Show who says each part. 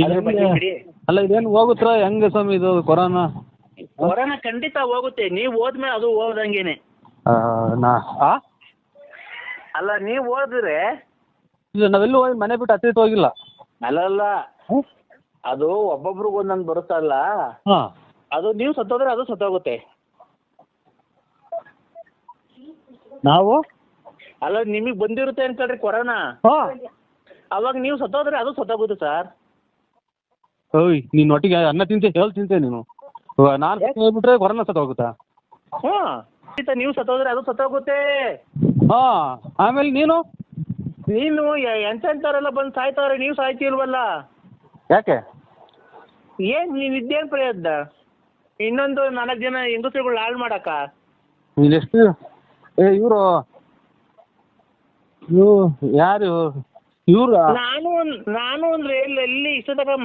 Speaker 1: ಅದ್ರ ಬಗ್ಗೆ ಬಿಡಿ.
Speaker 2: ಅಲ್ಲ ಇದೇನು ಹೋಗುತ್ತಾ ಹೆಂಗೆ ಸ್ವಾಮಿ ಇದು ಕೊರೋನಾ?
Speaker 1: ಕೊರೋನಾ ಖಂಡಿತ ಹೋಗುತ್ತೆ, ನೀವು ಹೋದ್ಮೇಲೆ ಅದು ಹೋದಂಗೇನೆ. ಅಲ್ಲ ನೀವು ಹೋದ್ರೆ
Speaker 2: ಇಲ್ಲ ನಾವೆಲ್ಲೂ ಹೋಗಿ ಮನೆ ಬಿಟ್ಟು ಹತ್ತಿರ ಹೋಗಿಲ್ಲ.
Speaker 1: ಅಲ್ಲ ಅದು ಒಬ್ಬೊಬ್ರಿಗೆ ಒಂದೊಂದು ಬರುತ್ತಲ್ಲ,
Speaker 2: ಹಾಂ
Speaker 1: ಅದು ನೀವು ಸತ್ತೋದ್ರೆ ಅದು ಸತ್ತೋಗುತ್ತೆ.
Speaker 2: ನಾವು
Speaker 1: ಅಲ್ಲ ನಿಮಗೆ ಬಂದಿರುತ್ತೆ ಅನ್ಕೊಳ್ರಿ ಕೊರೋನಾ,
Speaker 2: ಹಾಂ
Speaker 1: ಅವಾಗ ನೀವು ಸತ್ತೋದ್ರೆ ಅದು ಸತ್ತೋಗುತ್ತೆ ಸರ್.
Speaker 2: ಓಯ್ ನೀನು ಒಟ್ಟಿಗೆ ಅನ್ನ ತಿಂತೆ ಹೇಳಿ ತಿಂತೆ ನೀನು. ನಾನು ಹೇಳ್ಬಿಟ್ರೆ ಕೊರೋನಾ ಸತ್ತು ಹೋಗುತ್ತಾ?
Speaker 1: ಹ್ಞೂ ನೀವು ಸತ್ತೋದ್ರೆ ಅದು ಸತ್ತೋಗುತ್ತೆ.
Speaker 2: ಹಾಂ ಆಮೇಲೆ ನೀನು
Speaker 1: ಎಂತೆಂಥವ್ರೆಲ್ಲ ಬಂದು ಸಾಯ್ತವ್ರೆ, ನೀವು ಸಾಯ್ತಿಲ್ವಲ್ಲ.
Speaker 2: ಯಾಕೆ?
Speaker 1: ಏನು ನೀವು ಇದ್ದೇನು ಪ್ರಯತ್ನ? ಇನ್ನೊಂದು 4 ಜನ ಹೆಂಗಸ್ರುಗಳು ಹಾಳು ಮಾಡಕ್ಕ?
Speaker 2: ಇಲ್ಲೆಷ್ಟು ಇವರು ಯಾರು ಇವ್ರು?
Speaker 1: ನಾನು ಅಂದ್ರೆ ಎಲ್ಲಿ ಇಷ್ಟ ತನಕ